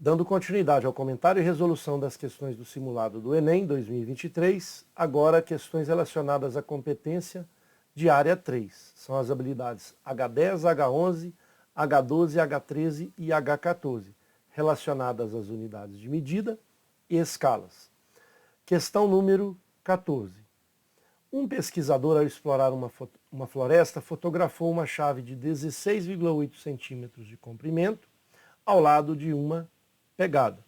Dando continuidade ao comentário e resolução das questões do simulado do Enem 2023, agora questões relacionadas à competência de área 3. São as habilidades H10, H11, H12, H13 e H14, relacionadas às unidades de medida e escalas. Questão número 14. Um pesquisador, ao explorar uma floresta, fotografou uma chave de 16,8 centímetros de comprimento ao lado de uma pegada.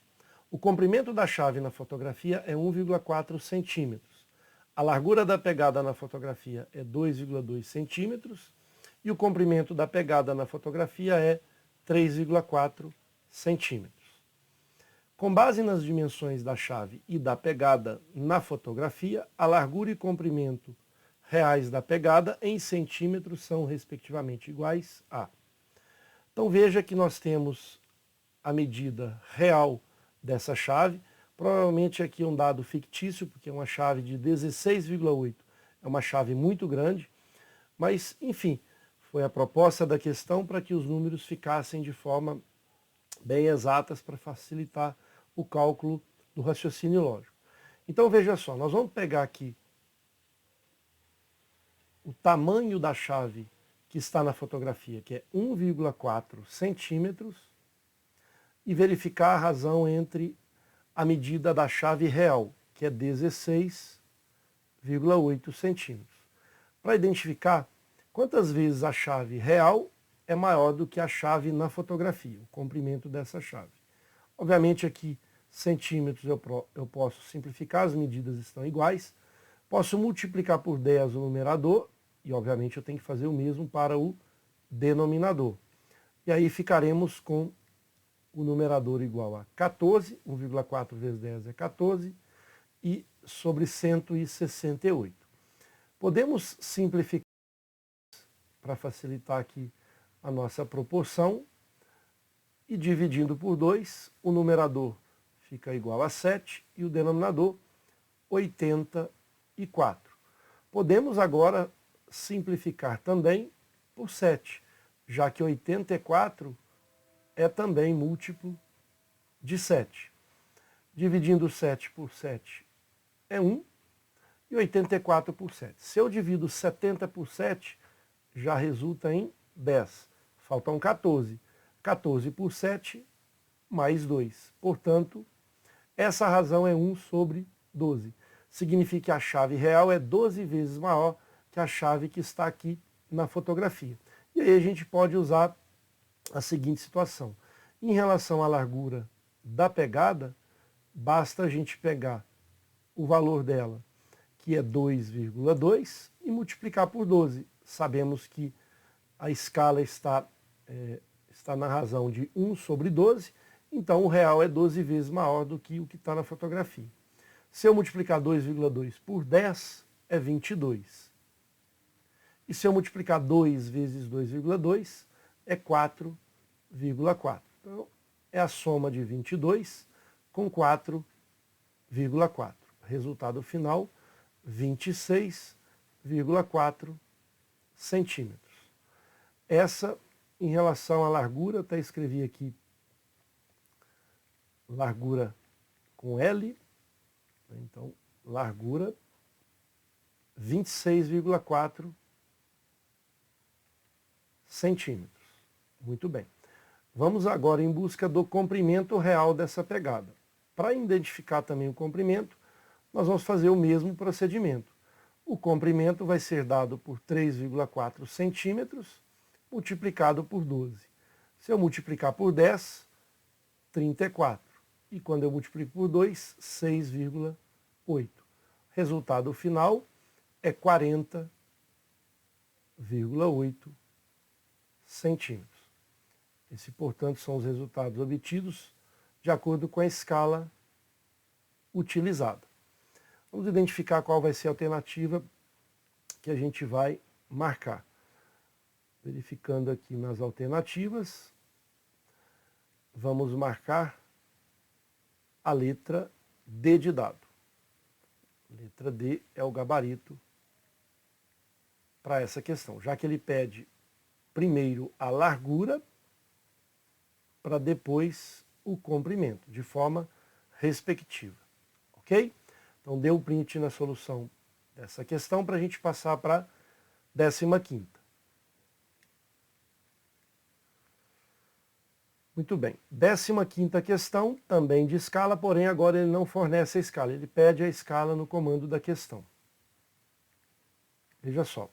O comprimento da chave na fotografia é 1,4 centímetros. A largura da pegada na fotografia é 2,2 centímetros e o comprimento da pegada na fotografia é 3,4 centímetros. Com base nas dimensões da chave e da pegada na fotografia, a largura e comprimento reais da pegada em centímetros são respectivamente iguais a. Então veja que nós temos a medida real dessa chave, provavelmente aqui é um dado fictício, porque é uma chave de 16,8, é uma chave muito grande, mas enfim, foi a proposta da questão para que os números ficassem de forma bem exatas para facilitar o cálculo do raciocínio lógico. Então veja só, nós vamos pegar aqui o tamanho da chave que está na fotografia, que é 1,4 centímetros, e verificar a razão entre a medida da chave real, que é 16,8 centímetros. Para identificar quantas vezes a chave real é maior do que a chave na fotografia, o comprimento dessa chave. Obviamente aqui, centímetros eu posso simplificar, as medidas estão iguais. Posso multiplicar por 10 o numerador, e obviamente eu tenho que fazer o mesmo para o denominador. E aí ficaremos com o numerador igual a 14, 1,4 vezes 10 é 14, e sobre 168. Podemos simplificar para facilitar aqui a nossa proporção, e dividindo por 2, o numerador fica igual a 7 e o denominador 84. Podemos agora simplificar também por 7, já que 84 é também múltiplo de 7. Dividindo 7 por 7 é 1 e 84 por 7. Se eu divido 70 por 7, já resulta em 10. Faltam 14. 14 por 7, mais 2. Portanto, essa razão é 1 sobre 12. Significa que a chave real é 12 vezes maior que a chave que está aqui na fotografia. E aí a gente pode usar a seguinte situação. Em relação à largura da pegada, basta a gente pegar o valor dela, que é 2,2, e multiplicar por 12. Sabemos que a escala está na razão de 1 sobre 12, então o real é 12 vezes maior do que o que está na fotografia. Se eu multiplicar 2,2 por 10, é 22. E se eu multiplicar 2 vezes 2,2, é 4,4. Então, é a soma de 22 com 4,4. Resultado final, 26,4 centímetros. Essa, em relação à largura, até escrevi aqui, largura com L, então, largura 26,4 centímetros. Muito bem. Vamos agora em busca do comprimento real dessa pegada. Para identificar também o comprimento, nós vamos fazer o mesmo procedimento. O comprimento vai ser dado por 3,4 centímetros, multiplicado por 12. Se eu multiplicar por 10, 34. E quando eu multiplico por 2, 6,8. Resultado final é 40,8 centímetros. Esse, portanto, são os resultados obtidos de acordo com a escala utilizada. Vamos identificar qual vai ser a alternativa que a gente vai marcar. Verificando aqui nas alternativas, vamos marcar a letra D de dado. Letra D é o gabarito para essa questão, já que ele pede primeiro a largura para depois o comprimento, de forma respectiva. Ok? Então dê um print na solução dessa questão para a gente passar para a 15ª. Muito bem. 15ª questão, também de escala, porém agora ele não fornece a escala, ele pede a escala no comando da questão. Veja só.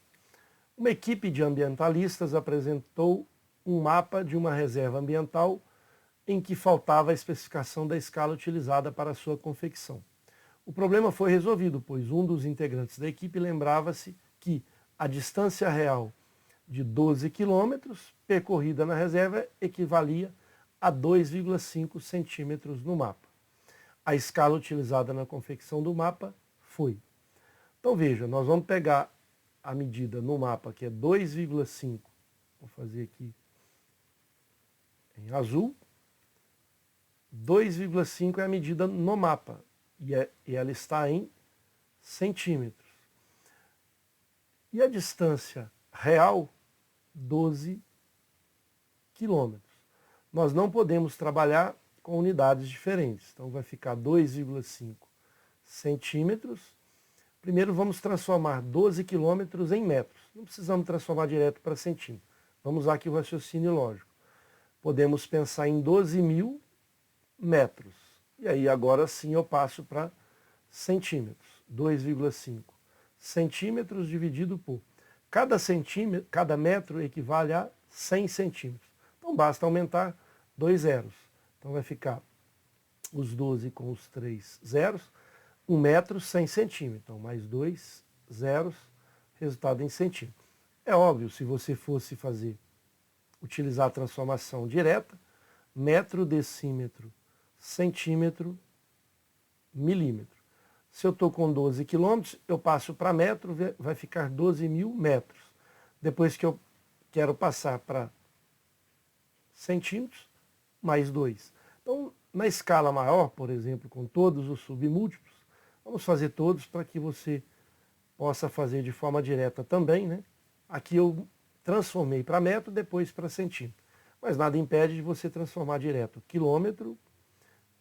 Uma equipe de ambientalistas apresentou um mapa de uma reserva ambiental em que faltava a especificação da escala utilizada para sua confecção. O problema foi resolvido, pois um dos integrantes da equipe lembrava-se que a distância real de 12 quilômetros percorrida na reserva equivalia a 2,5 centímetros no mapa. A escala utilizada na confecção do mapa foi. Então veja, nós vamos pegar a medida no mapa, que é 2,5, vou fazer aqui em azul, 2,5 é a medida no mapa, e ela está em centímetros. E a distância real, 12 quilômetros. Nós não podemos trabalhar com unidades diferentes, então vai ficar 2,5 centímetros. Primeiro vamos transformar 12 quilômetros em metros. Não precisamos transformar direto para centímetro. Vamos usar aqui o raciocínio lógico. Podemos pensar em 12.000 metros. E aí agora sim eu passo para centímetros. 2,5 centímetros dividido por... Cada metro equivale a 100 centímetros. Então basta aumentar 2 zeros. Então vai ficar os 12 com os 3 zeros. 1 metro, 100 centímetros. Então mais 2 zeros, resultado em centímetros. É óbvio, se você fosse utilizar a transformação direta, metro, decímetro, centímetro, milímetro. Se eu estou com 12 quilômetros, eu passo para metro, vai ficar 12.000 metros. Depois que eu quero passar para centímetros, mais 2. Então, na escala maior, por exemplo, com todos os submúltiplos, vamos fazer todos para que você possa fazer de forma direta também, né? Aqui eu transformei para metro, depois para centímetro. Mas nada impede de você transformar direto quilômetro,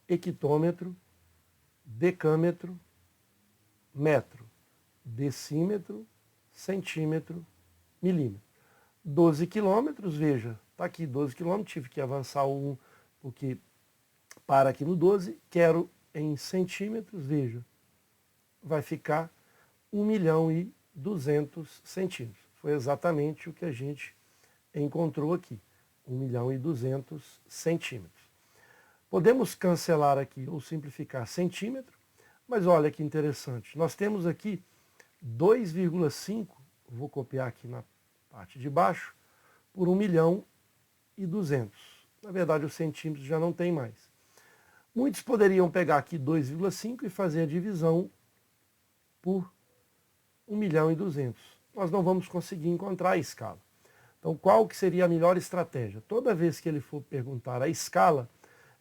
hectômetro, decâmetro, metro, decímetro, centímetro, milímetro. 12 quilômetros, veja, está aqui 12 quilômetros, tive que avançar o 1, porque para aqui no 12, quero em centímetros, veja, vai ficar 1.200.000 centímetros. Foi exatamente o que a gente encontrou aqui, 1.200.000 centímetros. Podemos cancelar aqui ou simplificar centímetro, mas olha que interessante, nós temos aqui 2,5, vou copiar aqui na parte de baixo, por 1.200.000. Na verdade, os centímetros já não tem mais. Muitos poderiam pegar aqui 2,5 e fazer a divisão por 1.200.000. Nós não vamos conseguir encontrar a escala. Então, qual que seria a melhor estratégia? Toda vez que ele for perguntar a escala,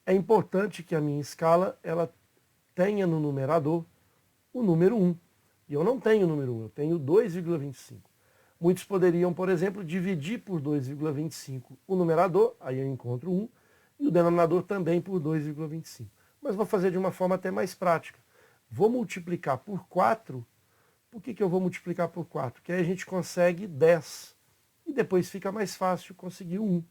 é importante que a minha escala ela tenha no numerador o número 1. E eu não tenho o número 1, eu tenho 2,25. Muitos poderiam, por exemplo, dividir por 2,25 o numerador, aí eu encontro 1, e o denominador também por 2,25. Mas vou fazer de uma forma até mais prática. Vou multiplicar por 4. Por que eu vou multiplicar por 4? Porque aí a gente consegue 10. E depois fica mais fácil conseguir o 1.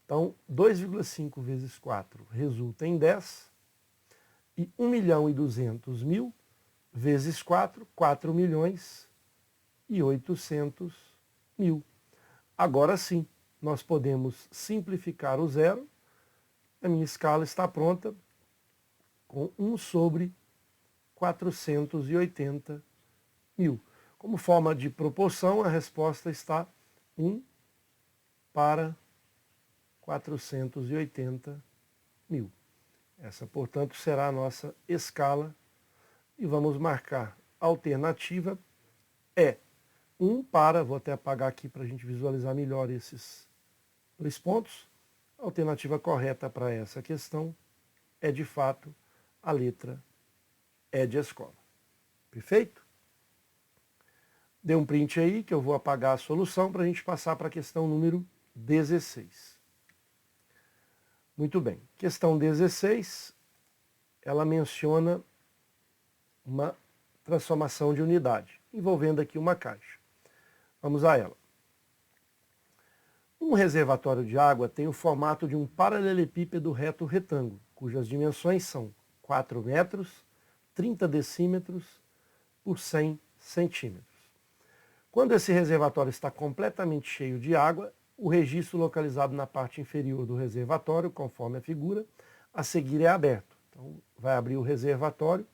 Então, 2,5 vezes 4 resulta em 10. E 1.200.000 vezes 4, 4.800.000. Agora sim, nós podemos simplificar o zero. A minha escala está pronta com 1 sobre 480.000. Como forma de proporção, a resposta está 1 para 480.000. Essa, portanto, será a nossa escala. E vamos marcar a alternativa é 1 para, vou até apagar aqui para a gente visualizar melhor esses 2 pontos. A alternativa correta para essa questão é, de fato, a letra E de escola. Perfeito? Dê um print aí que eu vou apagar a solução para a gente passar para a questão número 16. Muito bem. Questão 16, ela menciona uma transformação de unidade, envolvendo aqui uma caixa. Vamos a ela. Um reservatório de água tem o formato de um paralelepípedo reto retângulo, cujas dimensões são 4 metros, 30 decímetros por 100 centímetros. Quando esse reservatório está completamente cheio de água, o registro localizado na parte inferior do reservatório, conforme a figura, a seguir é aberto. Então, vai abrir o reservatório.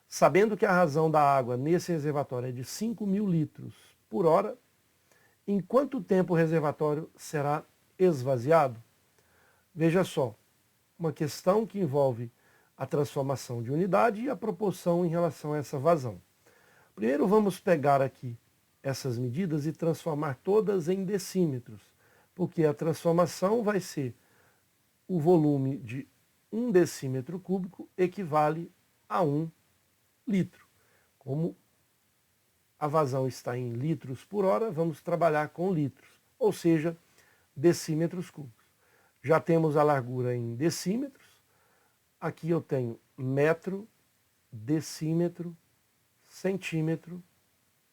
Sabendo que a razão da água nesse reservatório é de 5.000 litros por hora, em quanto tempo o reservatório será esvaziado? Veja só, uma questão que envolve a transformação de unidade e a proporção em relação a essa vazão. Primeiro vamos pegar aqui essas medidas e transformar todas em decímetros, porque a transformação vai ser o volume de 1 decímetro cúbico equivale a 1 litro. Como a vazão está em litros por hora, vamos trabalhar com litros, ou seja, decímetros cúbicos. Já temos a largura em decímetros, aqui eu tenho metro, decímetro, centímetro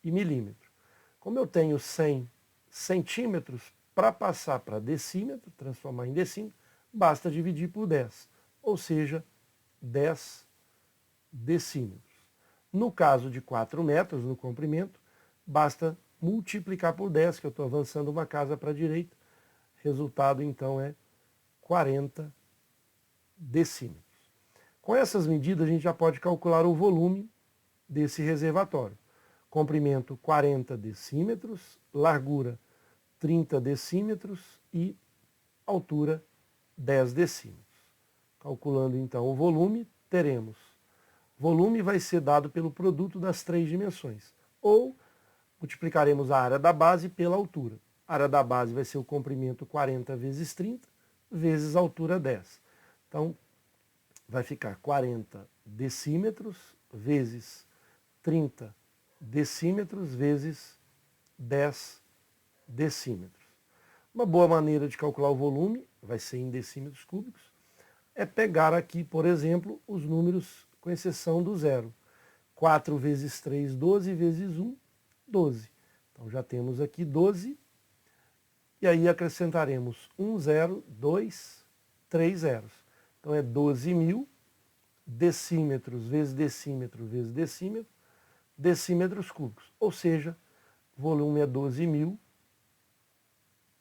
e milímetro. Como eu tenho 100 centímetros, para passar para decímetro, transformar em decímetro, basta dividir por 10, ou seja, 10 decímetros. No caso de 4 metros no comprimento, basta multiplicar por 10, que eu estou avançando uma casa para a direita, resultado então é 40 decímetros. Com essas medidas a gente já pode calcular o volume desse reservatório. Comprimento 40 decímetros, largura 30 decímetros e altura 10 decímetros. Calculando então o volume, teremos volume vai ser dado pelo produto das 3 dimensões, ou multiplicaremos a área da base pela altura. A área da base vai ser o comprimento 40 vezes 30, vezes a altura 10. Então, vai ficar 40 decímetros vezes 30 decímetros vezes 10 decímetros. Uma boa maneira de calcular o volume, vai ser em decímetros cúbicos, é pegar aqui, por exemplo, os números com exceção do zero. 4 vezes 3, 12, vezes 1, 12. Então já temos aqui 12, e aí acrescentaremos 1 zero, 2, 3 zeros. Então é 12.000 decímetros vezes decímetro vezes decímetro, decímetros cúbicos. Ou seja, o volume é 12.000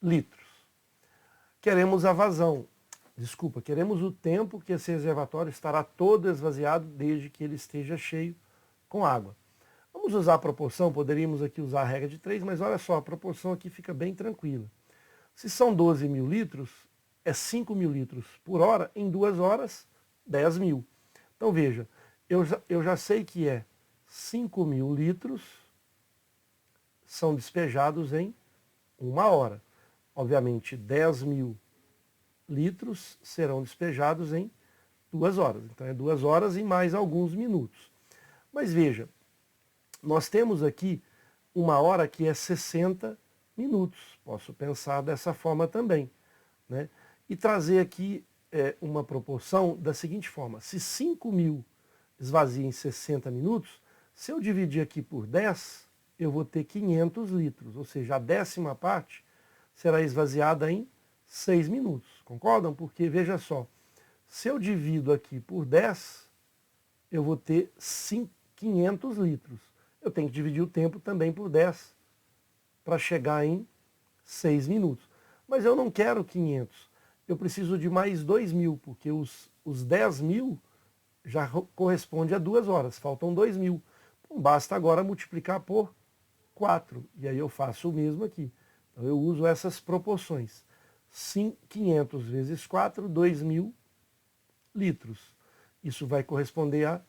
litros. Queremos a vazão. Desculpa, queremos o tempo que esse reservatório estará todo esvaziado desde que ele esteja cheio com água. Vamos usar a proporção, poderíamos aqui usar a regra de 3, mas olha só, a proporção aqui fica bem tranquila. Se são 12.000 litros, é 5.000 litros por hora, em 2 horas, 10.000. Então veja, eu já sei que é 5.000 litros são despejados em 1 hora. Obviamente, 10.000 litros serão despejados em 2 horas. Então é 2 horas e mais alguns minutos. Mas veja, nós temos aqui 1 hora que é 60 minutos. Posso pensar dessa forma também, né? E trazer aqui uma proporção da seguinte forma. Se 5.000 esvazia em 60 minutos, se eu dividir aqui por 10, eu vou ter 500 litros. Ou seja, a 10ª parte será esvaziada em 6 minutos. Concordam? Porque, veja só, se eu divido aqui por 10, eu vou ter 500 litros. Eu tenho que dividir o tempo também por 10 para chegar em 6 minutos. Mas eu não quero 500. Eu preciso de mais 2.000, porque os 10.000 já corresponde a 2 horas. Faltam 2.000. Então, basta agora multiplicar por 4. E aí eu faço o mesmo aqui. Então, eu uso essas proporções. 500 vezes 4, 2.000 litros. Isso vai corresponder a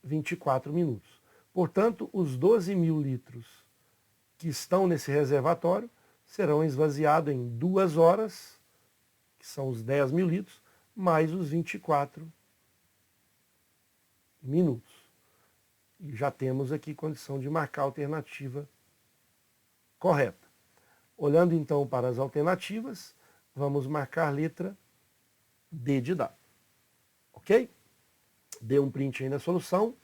24 minutos. Portanto, os 12.000 litros que estão nesse reservatório serão esvaziados em 2 horas, que são os 10.000 litros, mais os 24 minutos. E já temos aqui condição de marcar a alternativa correta. Olhando então para as alternativas, vamos marcar letra D de dado. Ok? Dê um print aí na solução.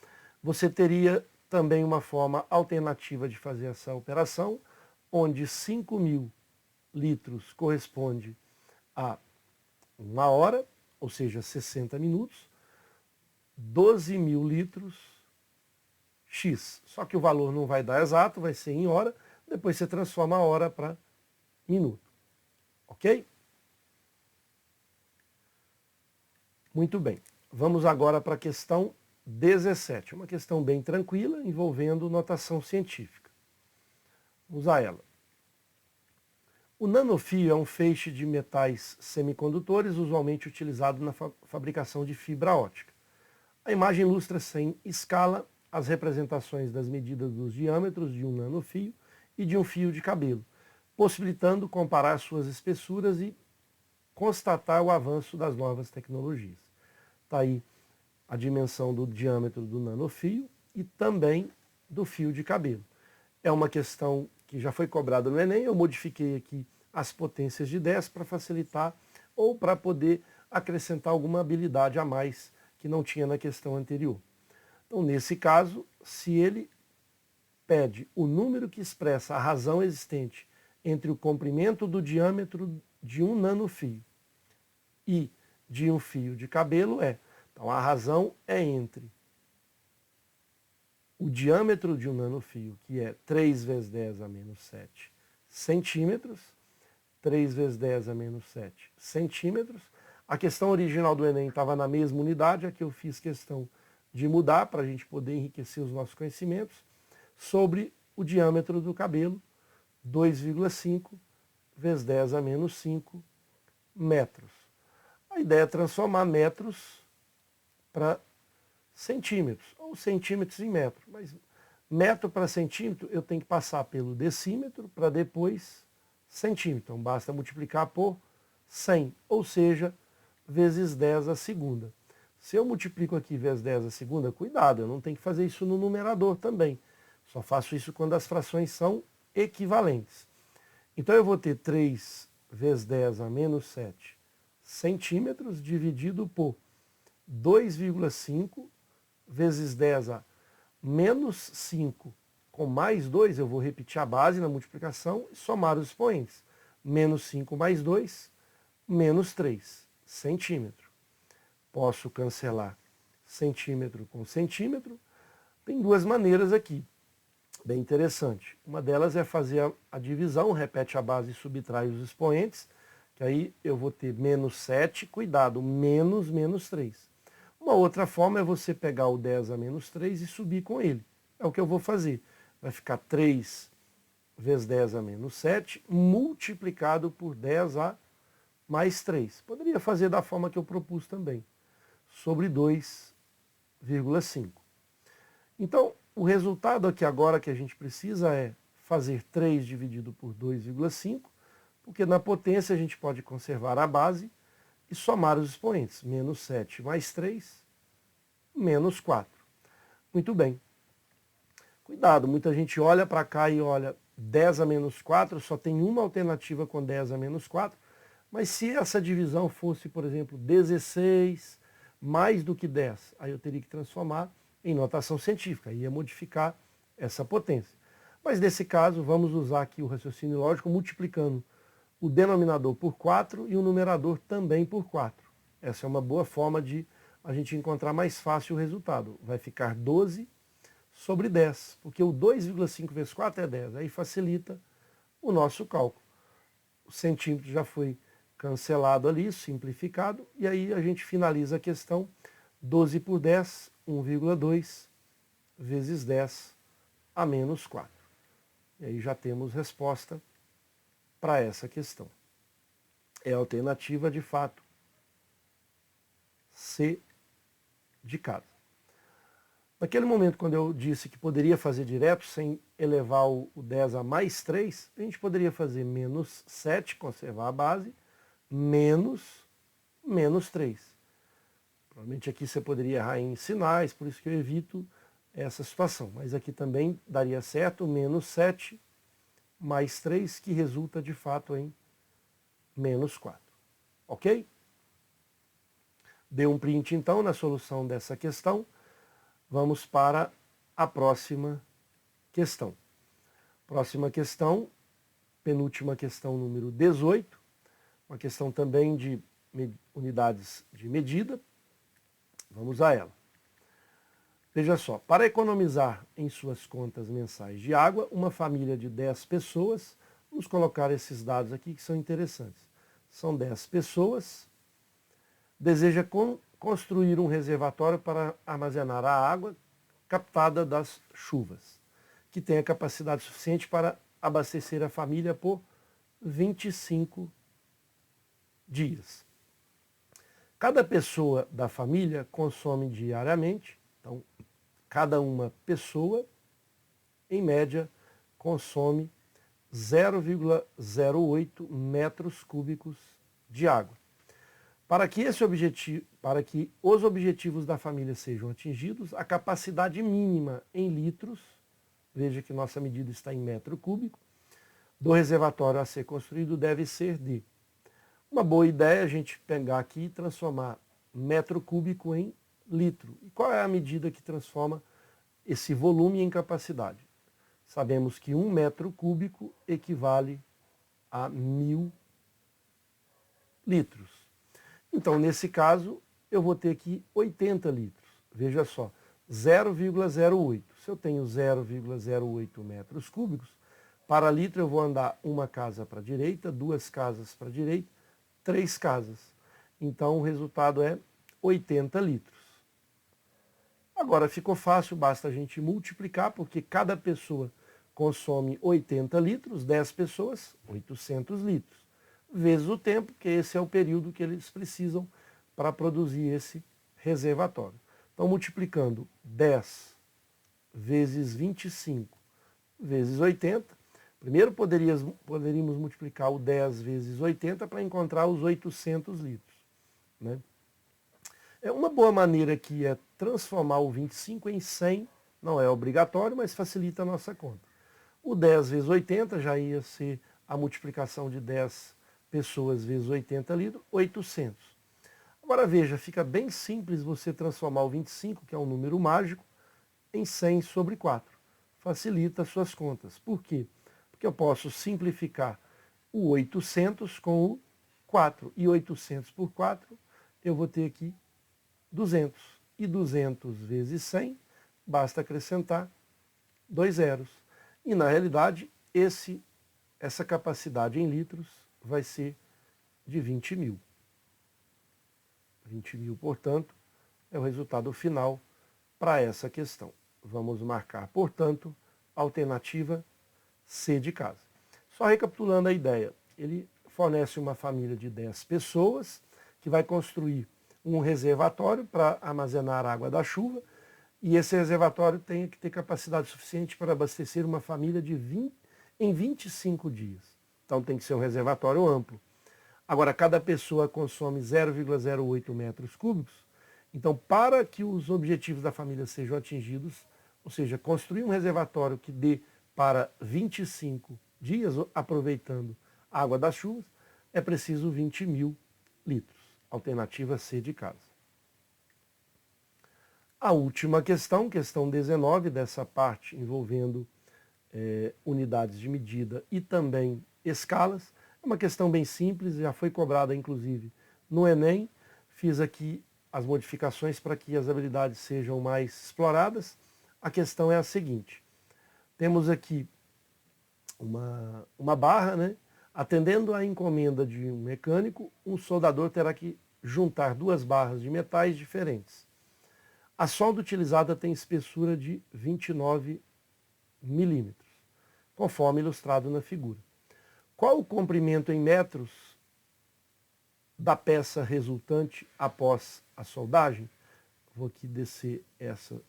Você teria também uma forma alternativa de fazer essa operação, onde 5.000 litros corresponde a 1 hora, ou seja, 60 minutos, 12.000 litros X. Só que o valor não vai dar exato, vai ser em hora, depois você transforma a hora para minuto. Ok? Muito bem. Vamos agora para a questão 17, uma questão bem tranquila, envolvendo notação científica. Vamos a ela. O nanofio é um feixe de metais semicondutores usualmente utilizado na fabricação de fibra ótica. A imagem ilustra em escala as representações das medidas dos diâmetros de um nanofio e de um fio de cabelo, possibilitando comparar suas espessuras e constatar o avanço das novas tecnologias. Está aí a dimensão do diâmetro do nanofio e também do fio de cabelo. É uma questão que já foi cobrada no Enem, eu modifiquei aqui as potências de 10 para facilitar ou para poder acrescentar alguma habilidade a mais que não tinha na questão anterior. Então, nesse caso, se ele pede o número que expressa a razão existente entre o comprimento do diâmetro de um nanofio e de um fio de cabelo, então a razão é entre o diâmetro de um nanofio, que é 3 vezes 10 a menos 7 centímetros, 3 vezes 10 a menos 7 centímetros. A questão original do Enem estava na mesma unidade, a que eu fiz questão de mudar para a gente poder enriquecer os nossos conhecimentos, sobre o diâmetro do cabelo, 2,5 vezes 10 a menos 5 metros. A ideia é transformar metros para centímetros, ou centímetros em metro. Mas metro para centímetro eu tenho que passar pelo decímetro para depois centímetro. Então basta multiplicar por 100, ou seja, vezes 10 a segunda. Se eu multiplico aqui vezes 10 a segunda, cuidado, eu não tenho que fazer isso no numerador também. Só faço isso quando as frações são equivalentes. Então eu vou ter 3 vezes 10 a menos 7 centímetros dividido por 2,5 vezes 10 a menos 5 com mais 2, eu vou repetir a base na multiplicação e somar os expoentes. Menos 5 mais 2, menos 3 centímetro. Posso cancelar centímetro com centímetro. Tem duas maneiras aqui, bem interessante. Uma delas é fazer a divisão, repete a base e subtrai os expoentes, que aí eu vou ter menos 7, cuidado, menos 3. Uma outra forma é você pegar o 10 a menos 3 e subir com ele. É o que eu vou fazer. Vai ficar 3 vezes 10 a menos 7 multiplicado por 10 a mais 3. Poderia fazer da forma que eu propus também, sobre 2,5. Então, o resultado aqui agora que a gente precisa é fazer 3 dividido por 2,5, porque na potência a gente pode conservar a base e somar os expoentes. Menos 7 mais 3, menos 4. Muito bem. Cuidado, muita gente olha para cá e olha 10 a menos 4, só tem uma alternativa com 10 a menos 4, mas se essa divisão fosse, por exemplo, 16 mais do que 10, aí eu teria que transformar em notação científica, ia modificar essa potência. Mas nesse caso, vamos usar aqui o raciocínio lógico, multiplicando o denominador por 4 e o numerador também por 4. Essa é uma boa forma de a gente encontrar mais fácil o resultado. Vai ficar 12 sobre 10, porque o 2,5 vezes 4 é 10, aí facilita o nosso cálculo. O centímetro já foi cancelado ali, simplificado, e aí a gente finaliza a questão. 12 por 10, 1,2 vezes 10 a menos 4. E aí já temos resposta para essa questão. É a alternativa, de fato, C de casa. Naquele momento, quando eu disse que poderia fazer direto, sem elevar o 10 a mais 3, a gente poderia fazer menos 7, conservar a base, menos 3. Provavelmente aqui você poderia errar em sinais, por isso que eu evito essa situação. Mas aqui também daria certo, menos 7 mais 3, que resulta de fato em menos 4. Ok? Dê um print então na solução dessa questão. Vamos para a próxima questão. Próxima questão, penúltima questão número 18, uma questão também de unidades de medida. Vamos a ela. Veja só, para economizar em suas contas mensais de água, uma família de 10 pessoas, vamos colocar esses dados aqui que são interessantes. São 10 pessoas, deseja construir um reservatório para armazenar a água captada das chuvas, que tenha capacidade suficiente para abastecer a família por 25 dias. Cada pessoa da família consome diariamente, então, cada uma pessoa, em média, consome 0,08 metros cúbicos de água. Para que os objetivos da família sejam atingidos, a capacidade mínima em litros, veja que nossa medida está em metro cúbico, do reservatório a ser construído deve ser de. Uma boa ideia é a gente pegar aqui e transformar metro cúbico em litro. E qual é a medida que transforma esse volume em capacidade? Sabemos que 1 metro cúbico equivale a 1000 litros. Então, nesse caso, eu vou ter aqui 80 litros. Veja só, 0,08. Se eu tenho 0,08 metros cúbicos, para litro eu vou andar uma casa para a direita, 2 casas para a direita, 3 casas. Então, o resultado é 80 litros. Agora, ficou fácil, basta a gente multiplicar, porque cada pessoa consome 80 litros, 10 pessoas, 800 litros. Vezes o tempo, que esse é o período que eles precisam para produzir esse reservatório. Então, multiplicando 10 vezes 25 vezes 80, primeiro poderíamos multiplicar o 10 vezes 80 para encontrar os 800 litros. Né? É uma boa maneira aqui é transformar o 25 em 100, não é obrigatório, mas facilita a nossa conta. O 10 vezes 80 já ia ser a multiplicação de 10 pessoas vezes 80 litros, 800. Agora veja, fica bem simples você transformar o 25, que é um número mágico, em 100 sobre 4. Facilita as suas contas. Por quê? Porque eu posso simplificar o 800 com o 4. E 800 por 4, eu vou ter aqui 200. E 200 vezes 100, basta acrescentar 2 zeros. E na realidade, essa capacidade em litros vai ser de 20 mil. 20 mil, portanto, é o resultado final para essa questão. Vamos marcar, portanto, a alternativa C de casa. Só recapitulando a ideia, ele fornece uma família de 10 pessoas que vai construir um reservatório para armazenar a água da chuva, e esse reservatório tem que ter capacidade suficiente para abastecer uma família em 25 dias. Então tem que ser um reservatório amplo. Agora, cada pessoa consome 0,08 metros cúbicos. Então, para que os objetivos da família sejam atingidos, ou seja, construir um reservatório que dê para 25 dias, aproveitando a água das chuvas, é preciso 20 mil litros. Alternativa C de casa. A última questão, questão 19, dessa parte envolvendo unidades de medida e também escalas. É uma questão bem simples, já foi cobrada inclusive no Enem. Fiz aqui as modificações para que as habilidades sejam mais exploradas. A questão é a seguinte: temos aqui uma barra, né? Atendendo à encomenda de um mecânico, um soldador terá que juntar 2 barras de metais diferentes. A solda utilizada tem espessura de 29 milímetros, conforme ilustrado na figura. Qual o comprimento em metros da peça resultante após a soldagem? Vou aqui descer essa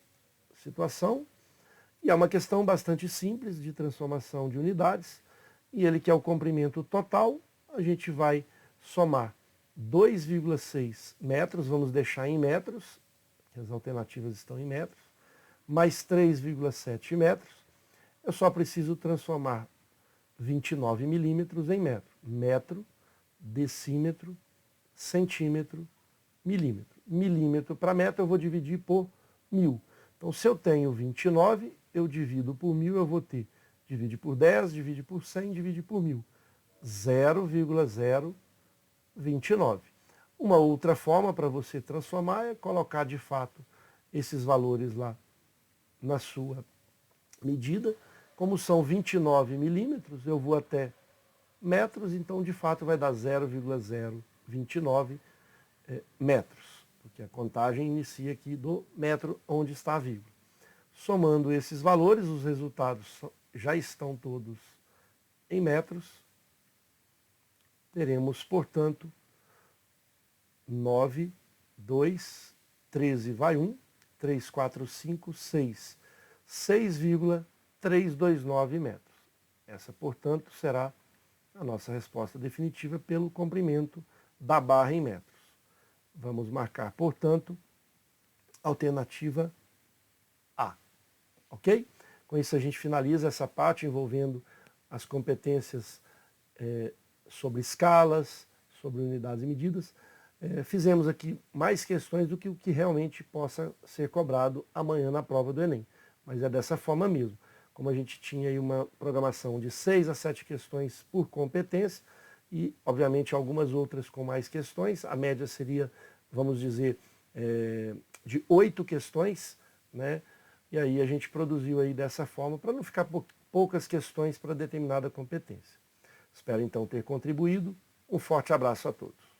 situação. E é uma questão bastante simples de transformação de unidades. E ele quer o comprimento total. A gente vai somar 2,6 metros, vamos deixar em metros, que as alternativas estão em metros, mais 3,7 metros. Eu só preciso transformar 29 milímetros em metro. Metro, decímetro, centímetro, milímetro. milímetro para metro, eu vou dividir por 1000. Então, se eu tenho 29, eu divido por 1000, eu vou ter, divide por 10, divide por 100, divide por 1000. 0,029. Uma outra forma para você transformar é colocar de fato esses valores lá na sua medida. Como são 29 milímetros, eu vou até metros, então de fato vai dar 0,029 metros, porque a contagem inicia aqui do metro onde está a vírgula. Somando esses valores, os resultados já estão todos em metros. Teremos, portanto, 9, 2, 13 vai 1, 3, 4, 5, 6. 6,329 metros. Essa, portanto, será a nossa resposta definitiva pelo comprimento da barra em metros. Vamos marcar, portanto, alternativa A. Ok? Com isso a gente finaliza essa parte envolvendo as competências sobre escalas, sobre unidades e medidas. Fizemos aqui mais questões do que o que realmente possa ser cobrado amanhã na prova do Enem. Mas é dessa forma mesmo. Como a gente tinha aí uma programação de 6 a 7 questões por competência e, obviamente, algumas outras com mais questões, a média seria, vamos dizer, de 8 questões, né? E aí a gente produziu aí dessa forma para não ficar poucas questões para determinada competência. Espero então ter contribuído. Um forte abraço a todos.